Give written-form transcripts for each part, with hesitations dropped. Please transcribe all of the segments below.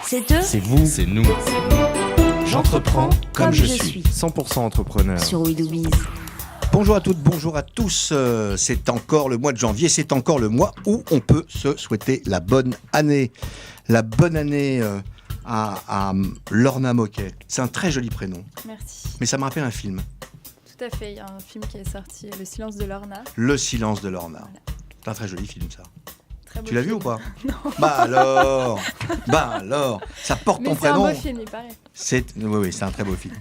C'est eux, C'est vous, C'est nous. j'entreprends comme je suis. 100% entrepreneur. Sur WeDoBiz. Bonjour à toutes, bonjour à tous. C'est encore le mois de janvier, c'est encore le mois où on peut se souhaiter la bonne année. La bonne année à Lorna Moquet. C'est un très joli prénom, Merci. mais ça me rappelle un film, Tout à fait, il y a un film qui est sorti, Le silence de Lorna. Le silence de Lorna. Voilà. C'est un très joli film, ça. Très beau Tu l'as vu film. ou pas? Non. Bah alors, ça porte Mais ton c'est un prénom. beau film, il paraît. Oui, c'est un très beau film.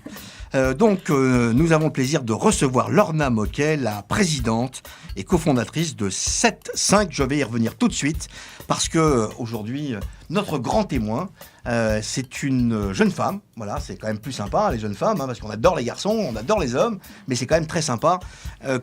Donc, nous avons le plaisir de recevoir Lorna Moquet, la présidente et cofondatrice de 7-5. Je vais y revenir tout de suite parce que aujourd'hui, notre grand témoin, c'est une jeune femme. Voilà, c'est quand même plus sympa les jeunes femmes, parce qu'on adore les garçons, on adore les hommes, mais c'est quand même très sympa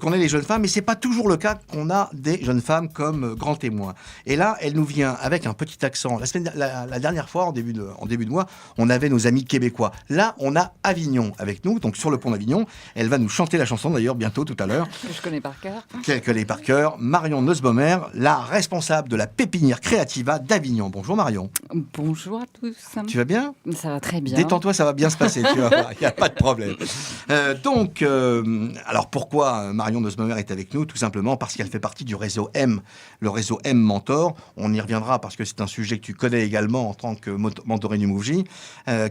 qu'on ait les jeunes femmes. Mais c'est pas toujours le cas qu'on a des jeunes femmes comme grand témoin. Et là, elle nous vient avec un petit accent. La dernière fois, en début de mois, on avait nos amis québécois. Là, on a Avignon avec nous, donc sur le pont d'Avignon. Elle va nous chanter la chanson d'ailleurs bientôt, tout à l'heure. Je connais par cœur. Qu'elle connaît par cœur. Marion Nussbaumer, la responsable de la pépinière Creativa d'Avignon. Bonjour Marion. Bonjour à tous. Tu vas bien? Ça va très bien. Détends-toi, ça va bien se passer, tu vas voir, il n'y a pas de problème. Alors pourquoi Marion Nussbaumer est avec nous? Tout simplement parce qu'elle fait partie du réseau M, le réseau M Mentor. On y reviendra parce que c'est un sujet que tu connais également en tant que mentoré Mouji,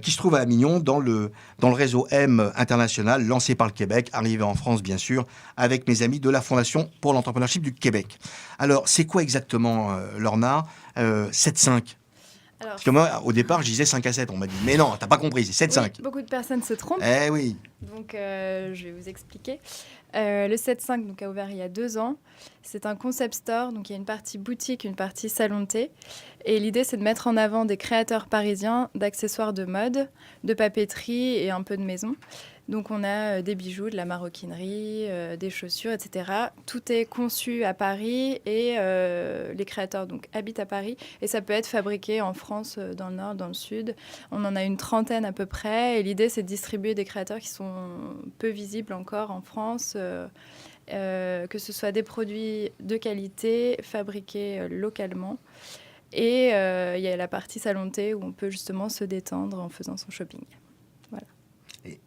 qui se trouve à Avignon dans le réseau M international, lancé par le Québec, arrivé en France bien sûr, avec mes amis de la Fondation pour l'entrepreneurship du Québec. Alors c'est quoi exactement, Lorna, 7-5? Alors, Parce que moi, au départ, je disais 5 à 7. On m'a dit, mais non, t'as pas compris, c'est 7-5. oui, beaucoup de personnes se trompent, Eh oui. donc je vais vous expliquer. Le 7-5 donc, a ouvert il y a 2 ans. C'est un concept store, donc il y a une partie boutique, une partie salon de thé. Et l'idée, c'est de mettre en avant des créateurs parisiens d'accessoires de mode, de papeterie et un peu de maison. Donc on a des bijoux, de la maroquinerie, des chaussures, etc. Tout est conçu à Paris et les créateurs donc, habitent à Paris. Et ça peut être fabriqué en France, dans le nord, dans le sud. On en a une trentaine à peu près. Et l'idée, c'est de distribuer des créateurs qui sont peu visibles encore en France. Que ce soit des produits de qualité, fabriqués localement. Et il y a la partie salon de thé où on peut justement se détendre en faisant son shopping.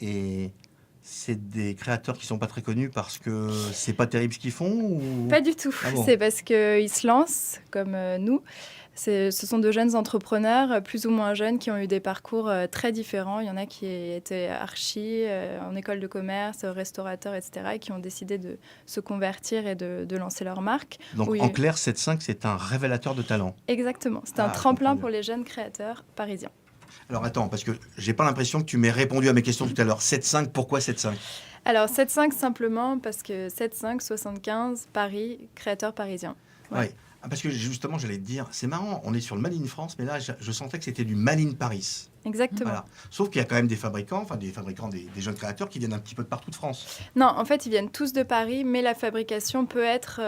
Et c'est des créateurs qui sont pas très connus parce que c'est pas terrible ce qu'ils font ou... Pas du tout. Ah bon. C'est parce qu'ils se lancent, comme nous. Ce sont de jeunes entrepreneurs, plus ou moins jeunes, qui ont eu des parcours très différents. Il y en a qui étaient archi, en école de commerce, restaurateurs, etc., et qui ont décidé de se convertir et de lancer leur marque. Donc Oui. en clair, 7-5, c'est un révélateur de talent. Exactement. C'est un Ah, je tremplin comprends pour les jeunes créateurs parisiens. Alors attends, parce que j'ai pas l'impression que tu m'aies répondu à mes questions tout à l'heure. 7-5, pourquoi 7-5? Alors, 7-5 simplement parce que 7-5, 75, Paris, créateur parisien. Ouais. Ouais. Ah, parce que justement, j'allais te dire, c'est marrant, on est sur le Made in France, mais là, je sentais que c'était du Made in Paris. Exactement. Voilà. Sauf qu'il y a quand même des fabricants, des jeunes créateurs qui viennent un petit peu de partout de France. Non, en fait, ils viennent tous de Paris, mais la fabrication peut être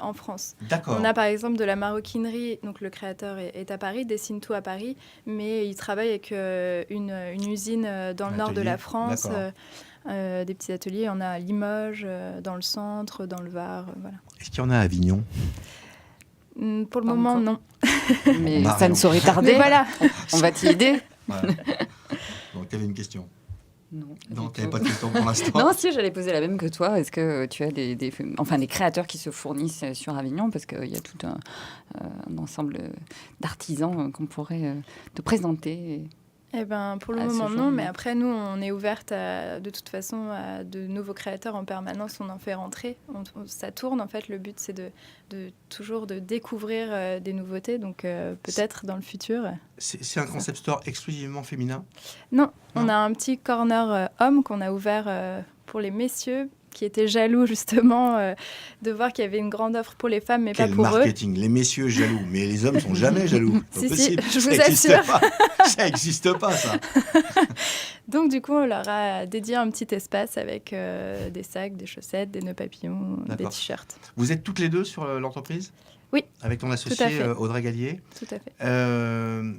en France. D'accord. On a par exemple de la maroquinerie, donc le créateur est à Paris, dessine tout à Paris, mais il travaille avec une usine dans le nord de atelier, la France, d'accord. des petits ateliers. On a à Limoges, dans le centre, dans le Var, voilà. Est-ce qu'il y en a à Avignon? Pour le Pas moment, encore. non. Mais Marion. ça ne saurait tarder. Mais voilà. On va t'y aider. Voilà. Donc, tu avais une question? Non, Non, du tu n'avais tout. pas de question pour l'instant. Non, si, j'allais poser la même que toi. Est-ce que tu as des créateurs qui se fournissent sur Avignon? Parce qu'il y a tout un ensemble d'artisans qu'on pourrait te présenter. Eh ben, pour le À ce moment, jour, non. Mais non. après, nous, on est ouverte de toute façon à de nouveaux créateurs en permanence. On en fait rentrer. Ça tourne, en fait. Le but, c'est toujours de découvrir des nouveautés. Donc, peut-être dans le futur. C'est un concept store exclusivement féminin? Non, on Non. a un petit corner homme qu'on a ouvert pour les messieurs qui étaient jaloux, justement, de voir qu'il y avait une grande offre pour les femmes, mais Quel pas pour eux. marketing, les messieurs jaloux, mais les hommes sont jamais jaloux. C'est Si, pas si, possible. je vous Ça existe assure. pas. Ça n'existe pas, ça. Donc, du coup, on leur a dédié un petit espace avec des sacs, des chaussettes, des nœuds papillons, des D'accord. t-shirts. Vous êtes toutes les deux sur l'entreprise? Oui. Avec ton à associé fait. Audrey Gallier. Tout à fait.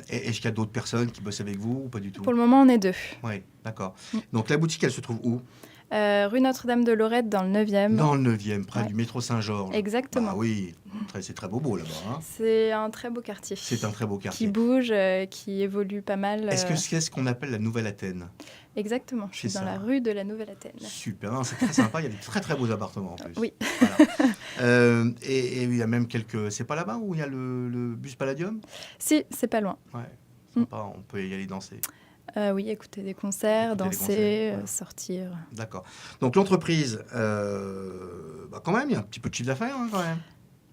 Est-ce qu'il y a d'autres personnes qui bossent avec vous ou pas du tout? Pour le moment, on est 2. Oui, d'accord. Mm. Donc la boutique, elle se trouve où? Rue Notre-Dame de Lorette, dans le 9e. Dans le 9e, près Ouais. du métro Saint-Georges. Exactement. Bah oui, c'est très beau là-bas. Hein. C'est un très beau quartier. C'est un très beau Qui quartier. bouge, qui évolue pas mal. Est-ce que c'est ce qu'on appelle la Nouvelle Athènes? Exactement, je suis C'est dans ça. la rue de la Nouvelle-Athènes. Super, non, c'est très sympa. Il y a des très très beaux appartements en plus. Oui. Voilà. Et il y a même quelques. C'est pas là-bas où il y a le bus Palladium? Si, c'est pas loin. Ouais, sympa. On peut y aller danser. Oui, écouter des concerts, Écouter des danser, concerts, voilà. sortir. D'accord. Donc l'entreprise, quand même, il y a un petit peu de chiffre d'affaires hein, quand même.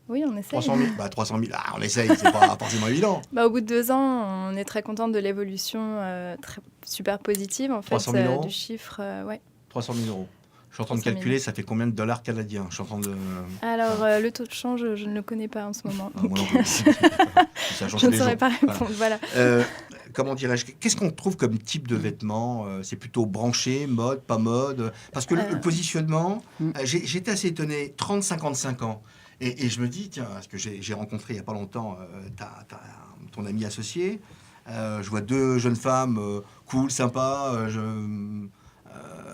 Oui, on essaye. 300 000. 300 000. On essaye. C'est pas forcément évident. Au bout de 2 ans, on est très contente de l'évolution super positive en fait, 300 000 euros du chiffre. Ouais. 300 000 euros. Je suis en train de 300 000. calculer, ça fait combien de dollars canadiens? Je suis en train de. Alors, le taux de change, je ne le connais pas en ce moment. Ah, moi non plus. Ça change Je tous ne les saurais jours. pas répondre. Voilà. Comment dirais-je, qu'est-ce qu'on trouve comme type de vêtements? C'est plutôt branché, mode, pas mode? Parce que le positionnement, j'étais assez étonné, 30-55 ans. Et je me dis, tiens, parce que j'ai rencontré il n'y a pas longtemps ton ami associé, je vois 2 jeunes femmes cool, sympas,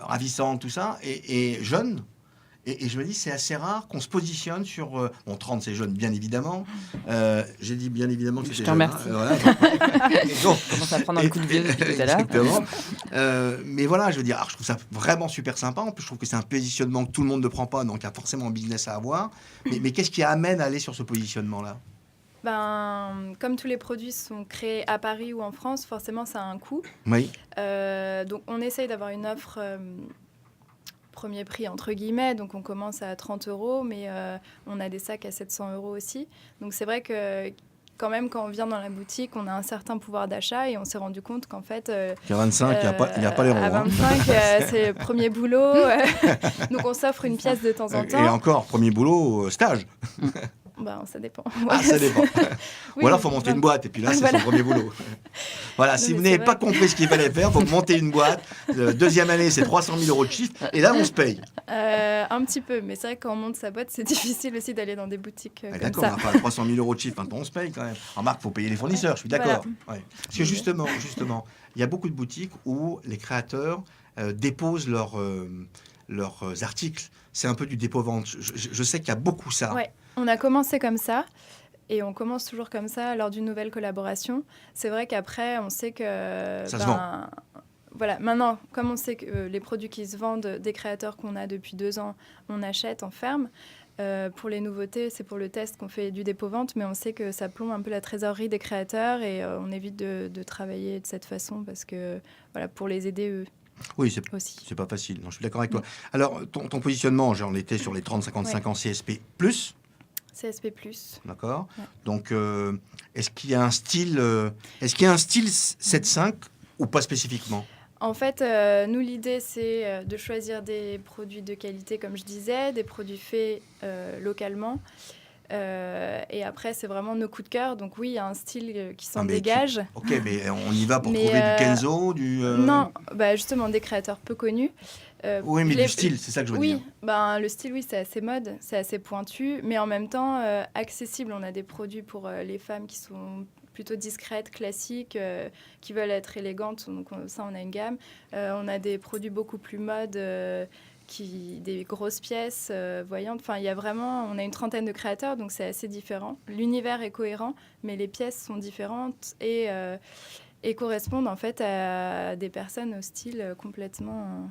ravissantes, tout ça, et jeunes. Et je me dis, c'est assez rare qu'on se positionne sur... bon, 30, c'est jeune, bien évidemment. J'ai dit bien évidemment que c'était Je te jeune. remercie. Voilà. Et donc, Je commence à prendre un coup de vieux depuis tout à l'heure. Exactement. Mais voilà, je veux dire, alors, je trouve ça vraiment super sympa. En plus, je trouve que c'est un positionnement que tout le monde ne prend pas, donc il y a forcément un business à avoir. Mais qu'est-ce qui amène à aller sur ce positionnement-là? Comme tous les produits sont créés à Paris ou en France, forcément, ça a un coût. Oui. Donc, on essaye d'avoir une offre... premier prix entre guillemets, donc on commence à 30 €, mais on a des sacs à 700 € aussi. Donc c'est vrai que quand même, quand on vient dans la boutique, on a un certain pouvoir d'achat et on s'est rendu compte qu'en fait... À 25, il n'y a pas les ronds. À 25, c'est le premier boulot. Donc on s'offre une pièce de temps en temps. Et encore, premier boulot, stage. Ça dépend. Ça dépend. Oui, Ou alors, il faut monter une boîte, et puis là, c'est Voilà. son premier boulot. Voilà, si mais vous c'est n'avez vrai pas que- compris ce qu'il fallait faire, il faut monter une boîte. Deuxième année, c'est 300 000 € de chiffre, et là, on se paye. Un petit peu, mais c'est vrai que quand on monte sa boîte, c'est difficile aussi d'aller dans des boutiques comme D'accord, ça. on n'a pas 300 000 € de chiffre, maintenant on se paye quand même. Remarque, il faut payer les fournisseurs, je suis d'accord. Ouais. Parce que justement, il y a beaucoup de boutiques où les créateurs déposent leurs articles. C'est un peu du dépôt-vente. Je sais qu'il y a beaucoup ça. Ouais, on a commencé comme ça. Et on commence toujours comme ça lors d'une nouvelle collaboration. C'est vrai qu'après, on sait que... Ça se vend. Voilà, maintenant, comme on sait que les produits qui se vendent des créateurs qu'on a depuis 2 ans, on achète en ferme. Pour les nouveautés, c'est pour le test qu'on fait du dépôt-vente, mais on sait que ça plombe un peu la trésorerie des créateurs et on évite de travailler de cette façon parce que, voilà, pour les aider eux Oui, aussi. c'est pas facile. Non, je suis d'accord avec toi. Alors, ton positionnement, j'en étais sur les 30-55 ans CSP+. CSP+. D'accord. Ouais. Donc, est-ce qu'il y a un style 7.5 ou pas spécifiquement? En fait, nous, l'idée, c'est de choisir des produits de qualité, comme je disais, des produits faits localement. Et après, c'est vraiment nos coups de cœur. Donc oui, il y a un style qui s'en dégage. Ok, mais on y va pour Mais, trouver du Kenzo, du... Non, justement, des créateurs peu connus. Oui, mais du style, c'est ça que je veux dire. Oui, le style, oui, c'est assez mode, c'est assez pointu, mais en même temps accessible. On a des produits pour les femmes qui sont plutôt discrètes, classiques, qui veulent être élégantes. Donc ça, on a une gamme. On a des produits beaucoup plus mode, des grosses pièces voyantes. Enfin, il y a vraiment, on a une trentaine de créateurs, donc c'est assez différent. L'univers est cohérent, mais les pièces sont différentes et correspondent en fait à des personnes au style complètement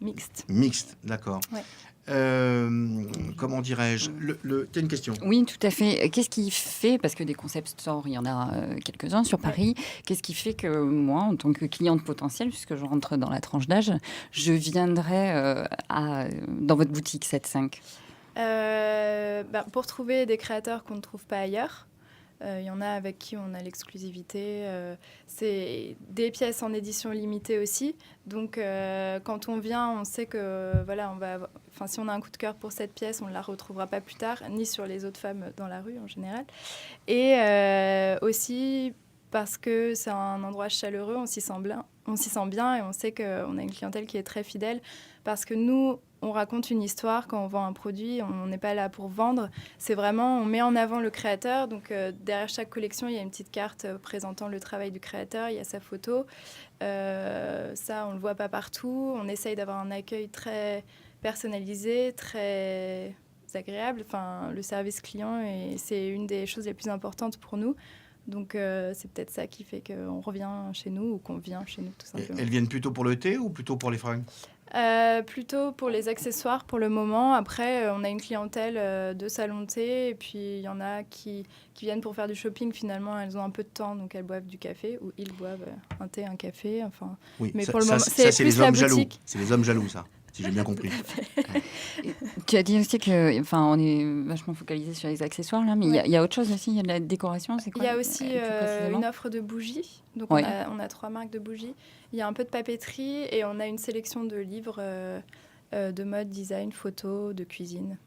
mixte. Mixte, d'accord. Ouais. Comment dirais-je Tu as une question? Oui, tout à fait. Qu'est-ce qui fait, parce que des concept stores, il y en a quelques-uns sur Paris, qu'est-ce qui fait que moi, en tant que cliente potentielle, puisque je rentre dans la tranche d'âge, je viendrai dans votre boutique 7.5? Pour trouver des créateurs qu'on ne trouve pas ailleurs. Il y en a avec qui on a l'exclusivité. C'est des pièces en édition limitée aussi. Donc, quand on vient, on sait que si on a un coup de cœur pour cette pièce, on ne la retrouvera pas plus tard, ni sur les autres femmes dans la rue en général. Et aussi parce que c'est un endroit chaleureux, on s'y sent bien et on sait qu'on a une clientèle qui est très fidèle parce que nous, on raconte une histoire quand on vend un produit. On n'est pas là pour vendre. C'est vraiment, on met en avant le créateur. Donc, derrière chaque collection, il y a une petite carte présentant le travail du créateur. Il y a sa photo. Ça, on ne le voit pas partout. On essaye d'avoir un accueil très personnalisé, très agréable. Enfin, le service client, c'est une des choses les plus importantes pour nous. Donc, c'est peut-être ça qui fait qu'on revient chez nous ou qu'on vient chez nous, tout simplement. Elles viennent plutôt pour le thé ou plutôt pour les fringues ? Plutôt pour les accessoires pour le moment. Après, on a une clientèle de salon de thé. Et puis, il y en a qui viennent pour faire du shopping. Finalement, elles ont un peu de temps, donc elles boivent du café. Ou ils boivent un thé, un café. Enfin, oui, mais ça, pour le moment, c'est plus les hommes la jaloux. boutique. C'est les hommes jaloux, ça. Si j'ai bien compris. Tu as dit aussi que, enfin, on est vachement focalisé sur les accessoires là, mais il y a autre chose aussi. Il y a de la décoration. C'est quoi ? Il y a aussi une offre de bougies. Donc on a 3 marques de bougies. Il y a un peu de papeterie et on a une sélection de livres de mode, design, photo, de cuisine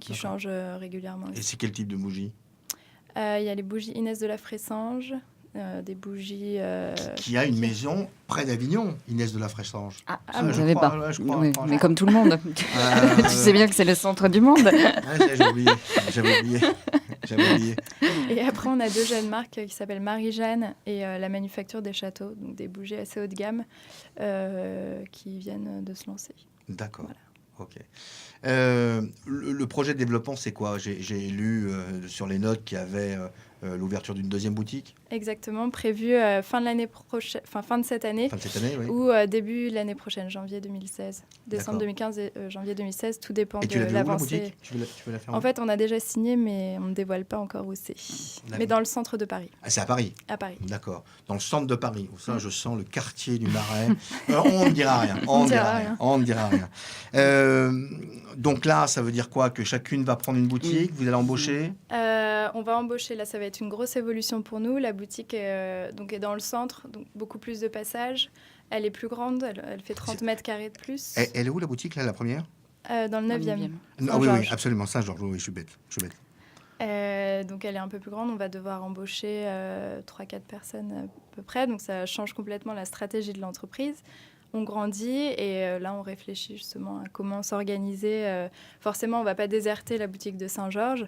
qui changent régulièrement. Et c'est quel type de bougie ? Il y a les bougies Inès de la Fressange. Des bougies... Qui a une maison près d'Avignon, Inès de la Fressange. Ah, je ne savais pas. Ouais, je crois, oui, mais comme tout le monde. Tu sais bien que c'est le centre du monde. J'avais oublié. Et après, on a 2 jeunes marques qui s'appellent Marie-Jeanne et la Manufacture des Châteaux, donc des bougies assez haut de gamme qui viennent de se lancer. D'accord. Voilà. Ok. Le projet de développement, c'est quoi ? J'ai lu sur les notes qu'il y avait l'ouverture d'une 2e boutique. Exactement, prévu fin de l'année prochaine, fin de cette année. Fin de cette année, oui. Ou début de l'année prochaine, janvier 2016. Décembre 2015 et janvier 2016, tout dépend de l'avancée. La boutique tu veux la faire En fait, on a déjà signé, mais on ne dévoile pas encore où c'est. Mais dans le centre de Paris. Ah, c'est à Paris ? À Paris. D'accord. Dans le centre de Paris. Ça, je sens le quartier du Marais. On ne dira rien. On ne dira rien. Donc là, ça veut dire quoi ? Que chacune va prendre une boutique ? Vous allez embaucher ? On va embaucher. Là, ça va être une grosse évolution pour nous. La boutique donc est dans le centre, donc beaucoup plus de passages. Elle est plus grande. Elle fait 30 mètres carrés de plus. Elle est où, la boutique, là, la première ? Dans le 9e. Oui, absolument. Saint-Georges. Oui, je suis bête. Donc, elle est un peu plus grande. On va devoir embaucher 3-4 personnes à peu près. Donc, ça change complètement la stratégie de l'entreprise. On grandit et là, on réfléchit justement à comment s'organiser. Forcément, on ne va pas déserter la boutique de Saint-Georges,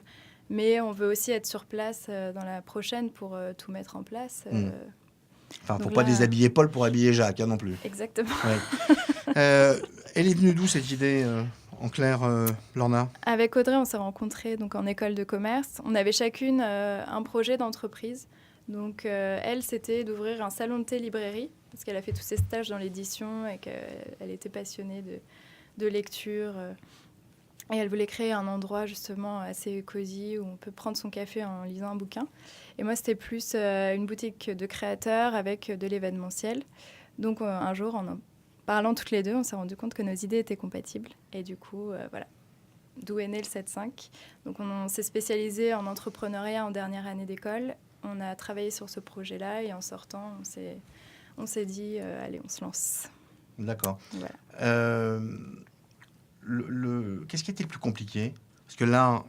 mais on veut aussi être sur place dans la prochaine pour tout mettre en place. Enfin, pour ne pas déshabiller Paul pour habiller Jacques, non plus. Exactement. Ouais. Elle est venue d'où, cette idée en clair, Lorna ? Avec Audrey, on s'est rencontrés donc, en école de commerce. On avait chacune un projet d'entreprise. Donc, elle, c'était d'ouvrir un salon de thé-librairie, parce qu'elle a fait tous ses stages dans l'édition et qu'elle était passionnée de lecture. Et elle voulait créer un endroit, justement, assez cosy, où on peut prendre son café en lisant un bouquin. Et moi, c'était plus une boutique de créateurs avec de l'événementiel. Donc, un jour, en parlant toutes les deux, on s'est rendu compte que nos idées étaient compatibles. Et du coup, voilà. D'où est né le 7-5. Donc, on s'est spécialisé en entrepreneuriat en dernière année d'école. On a travaillé sur ce projet-là et en sortant, on s'est dit, allez, on se lance. D'accord. Voilà. Qu'est-ce qui était le plus compliqué ? Parce que là,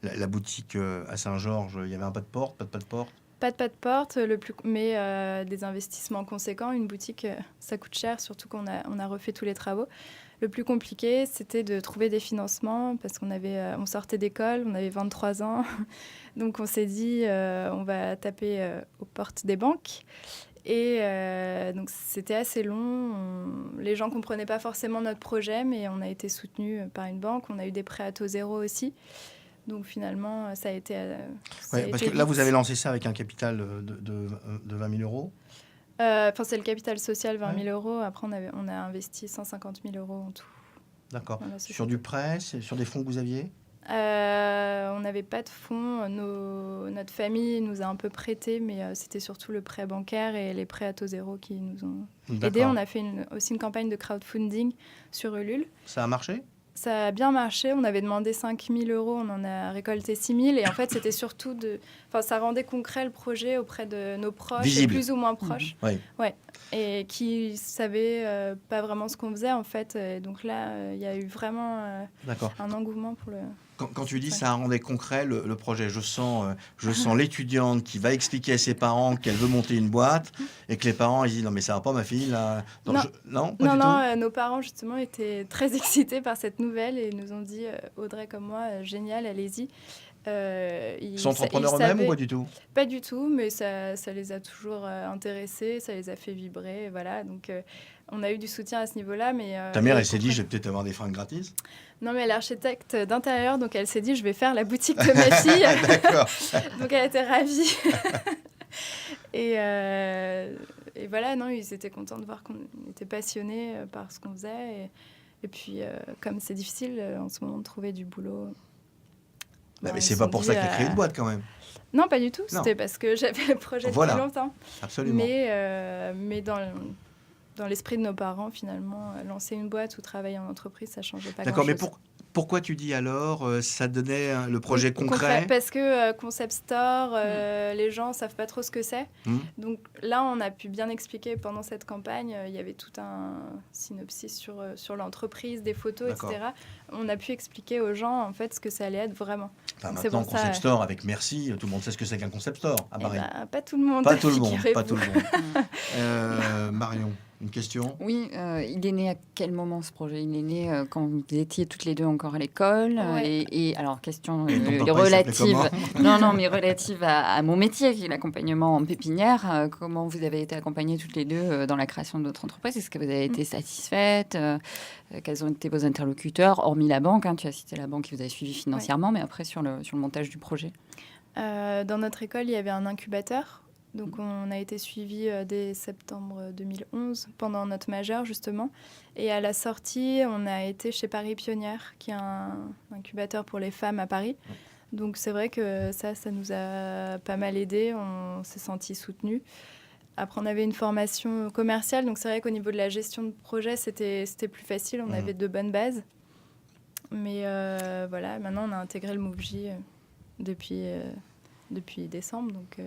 la boutique à Saint-Georges, il y avait un pas de porte, pas de porte. Pas de porte, mais des investissements conséquents. Une boutique, ça coûte cher, surtout qu'on a refait tous les travaux. Le plus compliqué, c'était de trouver des financements parce on sortait d'école, on avait 23 ans. Donc, on s'est dit, on va taper aux portes des banques. Et donc, c'était assez long. Les gens ne comprenaient pas forcément notre projet, mais on a été soutenus par une banque. On a eu des prêts à taux zéro aussi. Donc, finalement, ça a été... parce que là, vous avez lancé ça avec un capital de 20 000 euros. C'est le capital social, 20 000 euros. Après, on a investi 150 000 euros en tout. D'accord. Sur du prêt, sur des fonds que vous aviez ? On n'avait pas de fonds. Notre famille nous a un peu prêté, mais c'était surtout le prêt bancaire et les prêts à taux zéro qui nous ont aidés. On a fait aussi une campagne de crowdfunding sur Ulule. Ça a marché ? Ça a bien marché. On avait demandé 5 000 euros. On en a récolté 6 000. Et en fait, c'était surtout ça rendait concret le projet auprès de nos proches, visible. Plus ou moins proches. Oui. Ouais. Et qui ne savaient pas vraiment ce qu'on faisait, en fait. Et donc là, il y a eu vraiment un engouement pour le... Quand tu dis ça rendait concret le projet, je sens l'étudiante qui va expliquer à ses parents qu'elle veut monter une boîte et que les parents ils disent non mais ça va pas ma fille là. Non, pas du tout. Nos parents justement étaient très excités par cette nouvelle et nous ont dit Audrey comme moi, génial, allez-y. Ils sont entrepreneurs eux-mêmes ou pas du tout? Pas du tout, mais ça les a toujours intéressés, ça les a fait vibrer, et voilà. Donc on a eu du soutien à ce niveau-là, mais ta mère elle s'est dit je vais peut-être avoir des fringues gratis. Non, mais elle est architecte d'intérieur, donc elle s'est dit je vais faire la boutique de ma fille. D'accord. Donc elle était ravie. et voilà, non, ils étaient contents de voir qu'on était passionnés par ce qu'on faisait. Et puis, comme c'est difficile en ce moment de trouver du boulot. Mais c'est pas pour ça que tu as créé une boîte quand même. Non, pas du tout. C'était parce que j'avais le projet depuis longtemps. Absolument. Mais dans l'esprit de nos parents, finalement, lancer une boîte ou travailler en entreprise, ça changeait pas grand-chose. D'accord, mais pourquoi tu dis alors ça donnait le projet concret? Parce que Concept Store, les gens savent pas trop ce que c'est. Donc là, on a pu bien expliquer pendant cette campagne. Il y avait tout un synopsis sur l'entreprise, des photos, etc. On a pu expliquer aux gens en fait ce que ça allait être vraiment. Enfin, maintenant, Concept Store avec Merci, tout le monde sait ce que c'est qu'un Concept Store à Paris. Pas tout le monde. Pas tout le monde. Marion. Une question? Oui, il est né à quel moment ce projet? Il est né quand vous étiez toutes les deux encore à l'école. Et alors, question relative. Non, mais relative à mon métier, qui est l'accompagnement en pépinière. Comment vous avez été accompagnées toutes les deux dans la création de votre entreprise? Est-ce que vous avez été satisfaites? Quels ont été vos interlocuteurs, hormis la banque? Tu as cité la banque qui vous a suivi financièrement, mais après sur le montage du projet. Dans notre école, il y avait un incubateur. Donc, on a été suivis dès septembre 2011, pendant notre majeur, justement. Et à la sortie, on a été chez Paris Pionnière, qui est un incubateur pour les femmes à Paris. Donc, c'est vrai que ça nous a pas mal aidés. On s'est sentis soutenus. Après, on avait une formation commerciale. Donc, c'est vrai qu'au niveau de la gestion de projet, c'était plus facile. On avait de bonnes bases. Mais voilà, maintenant, on a intégré le MoveJ depuis décembre. Donc...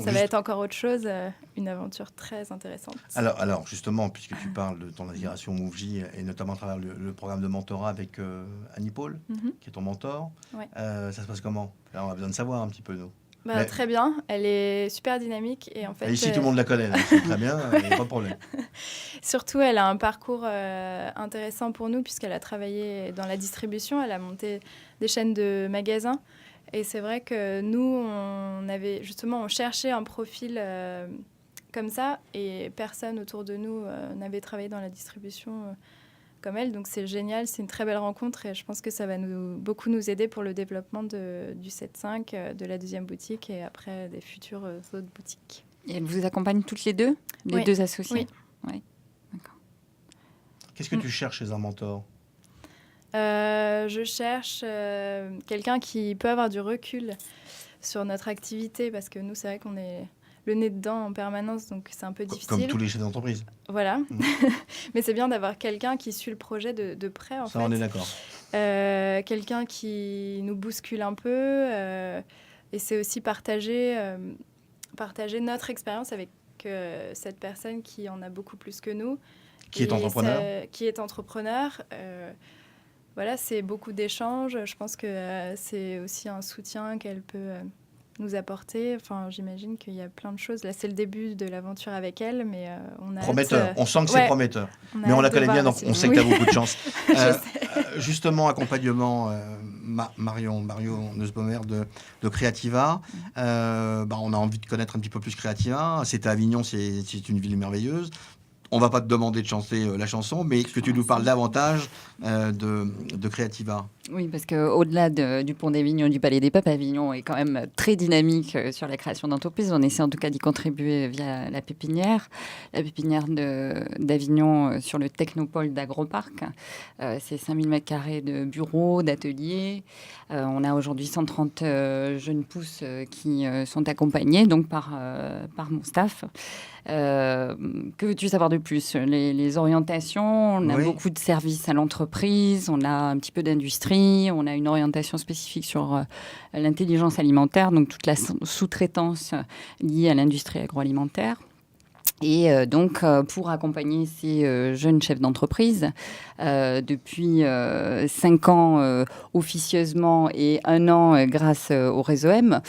ça va être encore autre chose, une aventure très intéressante. Alors justement, puisque tu parles de ton intégration MoveJ et notamment à travers le programme de mentorat avec Annie Paul, qui est ton mentor, ça se passe comment? Là, on a besoin de savoir un petit peu, nous. Très bien, elle est super dynamique. Et en fait, ici, tout le monde la connaît, donc c'est très bien, il n'y a pas de problème. Surtout, elle a un parcours intéressant pour nous, puisqu'elle a travaillé dans la distribution, elle a monté des chaînes de magasins. Et c'est vrai que nous, on cherchait un profil comme ça, et personne autour de nous n'avait travaillé dans la distribution comme elle. Donc c'est génial, c'est une très belle rencontre, et je pense que ça va beaucoup nous aider pour le développement du 7.5, de la deuxième boutique, et après des futures autres boutiques. Et elle vous accompagne toutes les deux, les deux associés? Oui. D'accord. Qu'est-ce que tu cherches chez un mentor? Je cherche quelqu'un qui peut avoir du recul sur notre activité, parce que nous, c'est vrai qu'on est le nez dedans en permanence, donc c'est un peu difficile. Comme tous les chefs d'entreprise. Voilà. Mais c'est bien d'avoir quelqu'un qui suit le projet de près, en fait. Ça, on est d'accord. Quelqu'un qui nous bouscule un peu. Et c'est aussi partager notre expérience avec cette personne qui en a beaucoup plus que nous. Qui est entrepreneur. Qui est entrepreneur. Voilà, c'est beaucoup d'échanges. Je pense que c'est aussi un soutien qu'elle peut nous apporter. Enfin, j'imagine qu'il y a plein de choses. Là, c'est le début de l'aventure avec elle, mais on a prometteur. On sent que c'est prometteur. Mais on la connaît bien, donc on sait que tu as beaucoup de chance. Justement, accompagnement, Mario Nussbaumer de Creativa. On a envie de connaître un petit peu plus Creativa. C'est à Avignon, c'est une ville merveilleuse. On ne va pas te demander de chanter la chanson, mais que tu nous parles davantage de Creativa. Oui, parce qu'au-delà du Pont d'Avignon, du Palais des Papes, Avignon est quand même très dynamique sur la création d'entreprises. On essaie en tout cas d'y contribuer via la pépinière d'Avignon sur le Technopole d'Agroparc. C'est 5000 m² de bureaux, d'ateliers. On a aujourd'hui 130 jeunes pousses qui sont accompagnés donc par mon staff. Que veux-tu savoir de plus? Les orientations, on a beaucoup de services à l'entreprise, on a un petit peu d'industrie, on a une orientation spécifique sur l'intelligence alimentaire, donc toute la sous-traitance liée à l'industrie agroalimentaire. Et donc, pour accompagner ces jeunes chefs d'entreprise, depuis 5 ans officieusement et 1 an grâce au réseau M,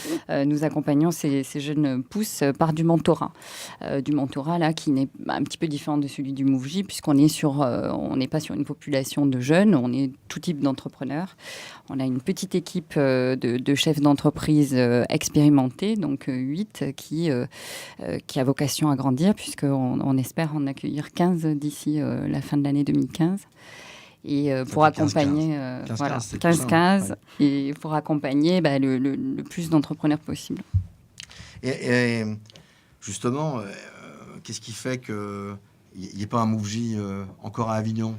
nous accompagnons ces jeunes pousses par du mentorat. Du mentorat là, qui n'est un petit peu différent de celui du MoveJ, puisqu'on est on n'est pas sur une population de jeunes, on est tout type d'entrepreneurs. On a une petite équipe de chefs d'entreprise expérimentés, donc 8, qui a vocation à grandir, puisqu'on espère en accueillir 15 d'ici la fin de l'année 2015. Et pour accompagner 15-15 et pour accompagner le plus d'entrepreneurs possible. Et justement, qu'est-ce qui fait qu'il n'y ait pas un MoveJ encore à Avignon?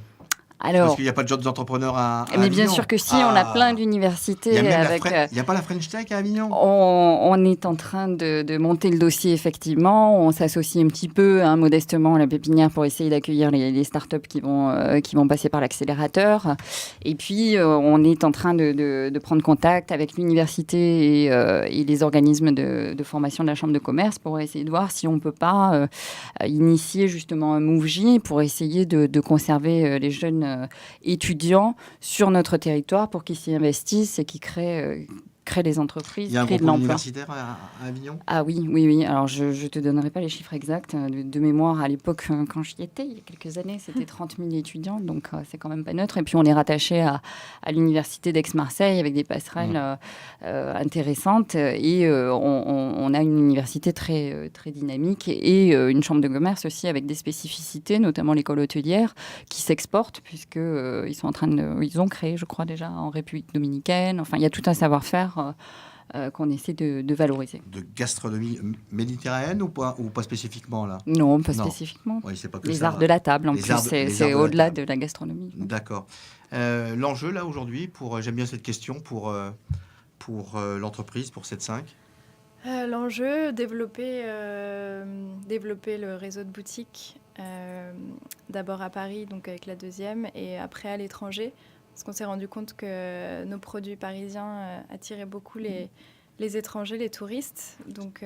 Alors, parce qu'il n'y a pas de jeunes entrepreneurs à mais Avignon. Bien sûr que si, on a plein d'universités. Il n'y a pas la French Tech à Avignon? On est en train de monter le dossier, effectivement. On s'associe un petit peu, modestement, à la pépinière pour essayer d'accueillir les startups qui vont passer par l'accélérateur. Et puis, on est en train de prendre contact avec l'université et les organismes de formation de la Chambre de commerce pour essayer de voir si on ne peut pas initier justement un MoveJ pour essayer de conserver les jeunes étudiants sur notre territoire pour qu'ils s'y investissent et qu'ils créent des entreprises, il y a un créent de groupe l'emploi. universitaire à Avignon? Ah oui. Alors, je ne te donnerai pas les chiffres exacts. De mémoire, à l'époque, quand j'y étais, il y a quelques années, c'était 30 000 étudiants. Donc, c'est quand même pas neutre. Et puis, on est rattaché à l'université d'Aix-Marseille avec des passerelles intéressantes. Et on a une université très, très dynamique et une chambre de commerce aussi avec des spécificités, notamment l'école hôtelière, qui s'exporte ils ont créé, je crois, déjà en République dominicaine. Enfin, il y a tout un savoir-faire qu'on essaie de valoriser. De gastronomie méditerranéenne ou pas spécifiquement là? Non, pas spécifiquement. Oui, c'est pas que les ça, arts de la table, en plus, c'est au-delà de la gastronomie. D'accord. L'enjeu là aujourd'hui, j'aime bien cette question, pour l'entreprise, pour 7-5. L'enjeu, développer le réseau de boutiques, d'abord à Paris, donc avec la deuxième, et après à l'étranger. Parce qu'on s'est rendu compte que nos produits parisiens attiraient beaucoup les étrangers, les touristes. Donc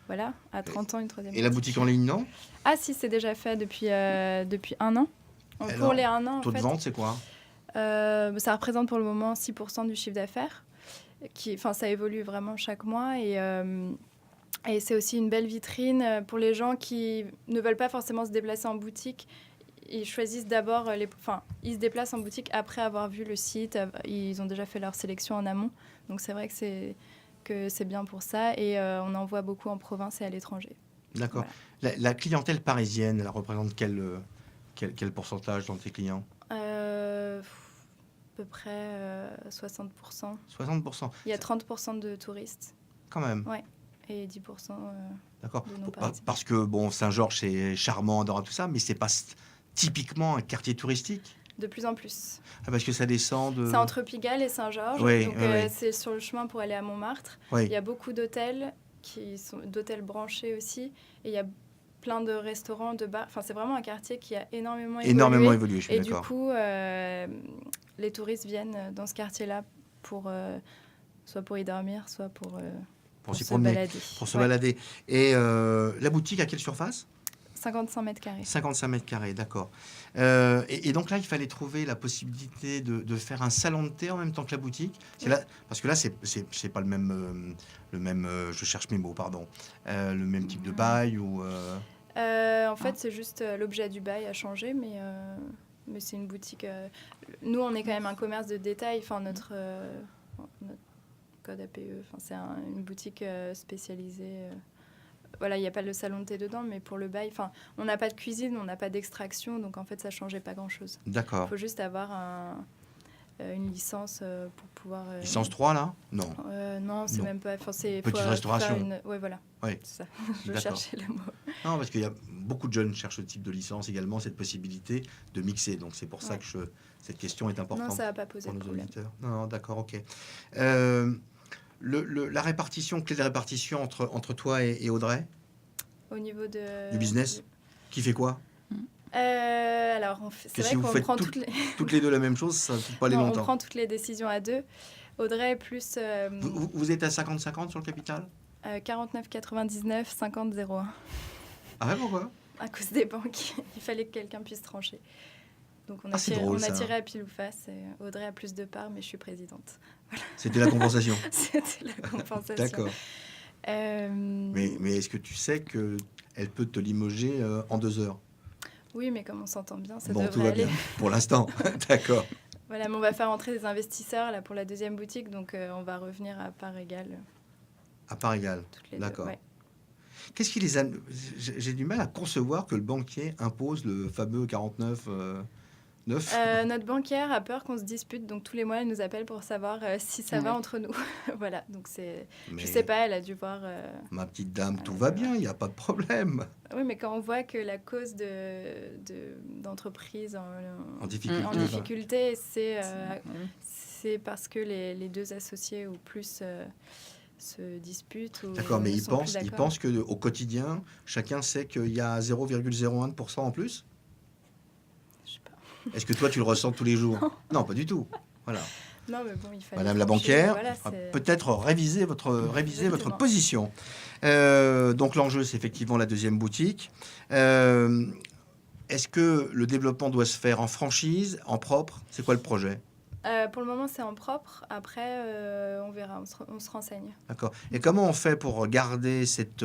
voilà, à 30 ans, une troisième boutique. Et la boutique en ligne, non? Ah si, c'est déjà fait depuis 1 an. Pour les 1 an, taux de vente, c'est quoi? Ça représente pour le moment 6% du chiffre d'affaires. Ça évolue vraiment chaque mois. Et c'est aussi une belle vitrine pour les gens qui ne veulent pas forcément se déplacer en boutique. Ils choisissent d'abord ils se déplacent en boutique après avoir vu le site. Ils ont déjà fait leur sélection en amont. Donc c'est vrai que c'est bien pour ça. Et on en voit beaucoup en province et à l'étranger. D'accord. Voilà. La clientèle parisienne, elle représente quel pourcentage dans tes clients? À peu près 60%. 60%. Il y a 30% de touristes. Quand même. Ouais. Et 10% D'accord. de non-parisiens. Parce que Saint-Georges, c'est charmant, adorable, tout ça, mais c'est pas typiquement un quartier touristique? De plus en plus. Parce que ça descend de... C'est entre Pigalle et Saint-Georges. Oui, donc c'est sur le chemin pour aller à Montmartre. Oui. Il y a beaucoup d'hôtels, d'hôtels branchés aussi. Et il y a plein de restaurants, de bars. Enfin, c'est vraiment un quartier qui a énormément évolué. Je suis et d'accord. du coup, les touristes viennent dans ce quartier-là soit pour y dormir, soit pour se balader. Pour se balader. Et la boutique, à quelle surface? 55 mètres carrés. 55 mètres carrés, d'accord. Et donc là, il fallait trouver la possibilité de faire un salon de thé en même temps que la boutique. Là, parce que là, c'est pas le même, je cherche mes mots, pardon. Le même type de bail ou... En fait, c'est juste l'objet du bail a changé, mais c'est une boutique... nous, on est quand même un commerce de détail. Enfin, notre code APE, c'est une boutique spécialisée... Voilà, il n'y a pas le salon de thé dedans, mais pour le bail, on n'a pas de cuisine, on n'a pas d'extraction, donc en fait, ça ne changeait pas grand-chose. D'accord. Il faut juste avoir une licence pour pouvoir... Licence 3, là? Non. Non, c'est même pas... Petite restauration. Oui, voilà. Ouais. C'est ça. Je cherchais le mot. Non, parce qu'il y a beaucoup de jeunes qui cherchent ce type de licence également, cette possibilité de mixer. Donc, c'est pour ça que cette question est importante. Non, ça ne va pas poser pour de nos problème. auditeurs. Non, d'accord, ok. La répartition, clé de répartition entre toi et Audrey? Au niveau du business, qui fait quoi? Alors, c'est vrai qu'on prend toutes les deux la même chose, ça ne peut pas aller longtemps. On prend toutes les décisions à deux. Audrey est plus... Vous êtes à 50-50 sur le capital? 49,99, 50,01. Ah ouais, pourquoi? À cause des banques. Il fallait que quelqu'un puisse trancher. Donc on a, c'est tiré, drôle, on a ça. tiré à pile ou face. Et Audrey a plus de parts, mais je suis présidente. C'était la compensation. C'était la compensation. D'accord. Mais est-ce que tu sais qu'elle peut te limoger en 2 heures? Oui, mais comme on s'entend bien, ça Bon, devrait tout va aller. bien, pour l'instant. D'accord. Voilà, mais on va faire entrer des investisseurs là, pour la deuxième boutique, donc on va revenir à part égale À part égale. toutes les D'accord. deux. Ouais. Qu'est-ce qui les a... J'ai du mal à concevoir que le banquier impose le fameux 49 9. Notre banquière a peur qu'on se dispute, donc tous les mois, elle nous appelle pour savoir si ça va entre nous. Voilà, donc c'est... Mais Je sais pas, elle a dû voir... ma petite dame, tout va bien, il n'y a pas de problème. Oui, mais quand on voit que la cause d'entreprise En difficulté. en difficulté, c'est parce que les deux associés ou plus se disputent. Ou D'accord, mais ne ils sont plus pensent d'accord. qu'au quotidien, chacun sait qu'il y a 0,01% en plus. Je sais pas. Est-ce que toi, tu le ressens tous les jours? Non, pas du tout. Voilà. Non, mais bon, il fallait Madame la trancher, banquière, voilà, il faudra c'est- peut-être réviser votre Exactement. position. Donc l'enjeu, c'est effectivement la deuxième boutique. Est-ce que le développement doit se faire en franchise, en propre? C'est quoi le projet? Pour le moment, c'est en propre. Après, on verra, on se renseigne. D'accord. Et comment on fait pour garder cette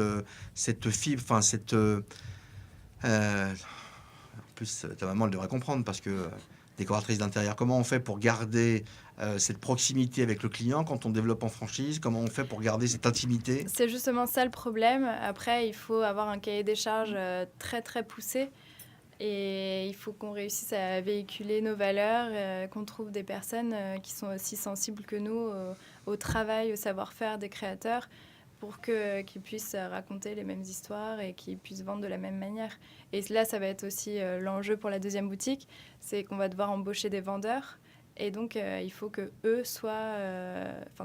fibre, enfin en plus, ta maman, elle devrait comprendre parce que décoratrice d'intérieur, comment on fait pour garder cette proximité avec le client quand on développe en franchise? Comment on fait pour garder cette intimité? C'est justement ça le problème. Après, il faut avoir un cahier des charges très, très poussé. Et il faut qu'on réussisse à véhiculer nos valeurs, qu'on trouve des personnes qui sont aussi sensibles que nous au travail, au savoir-faire des créateurs pour qu'ils puissent raconter les mêmes histoires et qu'ils puissent vendre de la même manière. Et là, ça va être aussi l'enjeu pour la deuxième boutique, c'est qu'on va devoir embaucher des vendeurs. Et donc, il faut que eux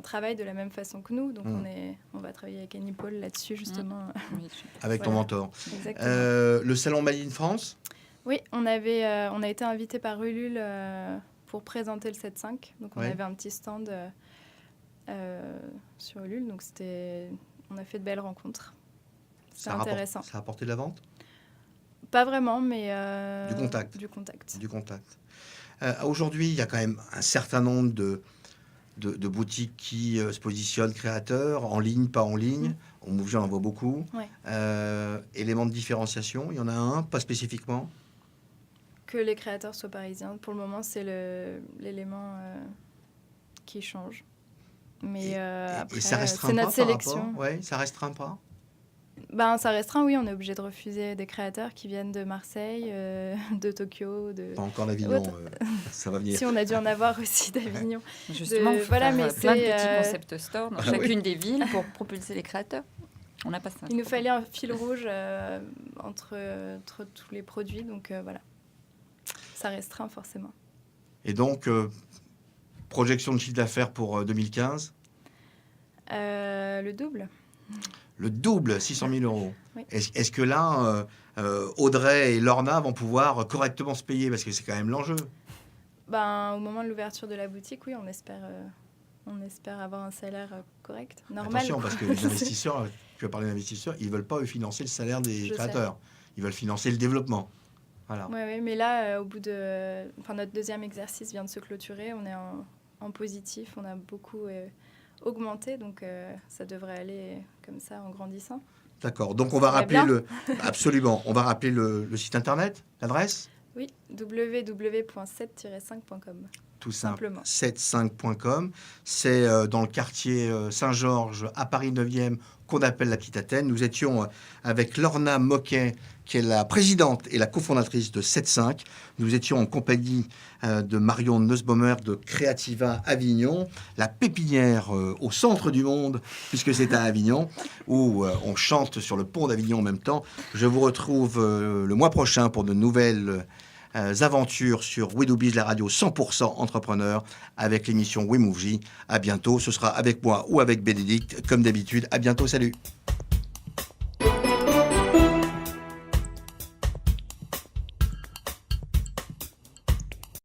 travaillent de la même façon que nous. Donc, on va travailler avec Annie Paul là-dessus, justement. Avec ton Voilà. mentor. Exactement. Le salon Made in France? Oui, on a été invité par Ulule pour présenter le 7.5. Donc, on Ouais. avait un petit stand sur Ulule. Donc, on a fait de belles rencontres. C'est intéressant. Ça a apporté de la vente? Pas vraiment, mais... Du contact. Du contact. Du contact. Aujourd'hui, il y a quand même un certain nombre de boutiques qui se positionnent créateurs, en ligne, pas en ligne. Au Mouv'J, on en voit beaucoup. Ouais. Éléments de différenciation, il y en a un, pas spécifiquement? Que les créateurs soient parisiens. Pour le moment, c'est l'élément qui change. Mais après, et ça restreint c'est pas notre par sélection. rapport? Ouais, ça restreint pas? Ben, ça restreint, oui. On est obligé de refuser des créateurs qui viennent de Marseille, de Tokyo. Pas encore d'Avignon, Autre. ça va venir. Si, on a dû en avoir aussi d'Avignon. Justement, il faut voilà, faire mais plein de c'est, petits concept stores dans Ah chacune des villes pour propulser les créateurs. On n'a pas ça. Il nous fallait un fil rouge entre tous les produits. Donc, voilà. Ça restreint forcément. Et donc, projection de chiffre d'affaires pour 2015? Le double. Le double, 600 000 euros. Oui. Est-ce que là, Audrey et Lorna vont pouvoir correctement se payer? Parce que c'est quand même l'enjeu. Ben, au moment de l'ouverture de la boutique, oui, on espère avoir un salaire correct, normal. Attention, quoi. parce que les investisseurs, tu as parlé d'investisseurs, ils ne veulent pas eux, financer le salaire des Je créateurs. Ils veulent financer le développement. Voilà. Ouais, mais là, au bout de... Enfin, notre deuxième exercice vient de se clôturer. On est en positif. On a beaucoup augmenté. Donc, ça devrait aller comme ça en grandissant. D'accord. Donc, on va va rappeler bien. Absolument. On va rappeler le site internet, l'adresse? Oui, www.7-5.com. Tout simple. Simplement. 75.com. C'est dans le quartier Saint-Georges, à Paris 9e, qu'on appelle la Petite Athènes. Nous étions avec Lorna Moquet, qui est la présidente et la cofondatrice de 7.5. Nous étions en compagnie de Marion Nussbaumer de Creativa Avignon, la pépinière au centre du monde, puisque c'est à Avignon, où on chante sur le pont d'Avignon en même temps. Je vous retrouve le mois prochain pour de nouvelles aventures sur We Do Biz, la radio 100% entrepreneur, avec l'émission We Mouv'J. À bientôt, ce sera avec moi ou avec Bénédicte, comme d'habitude. À bientôt, salut.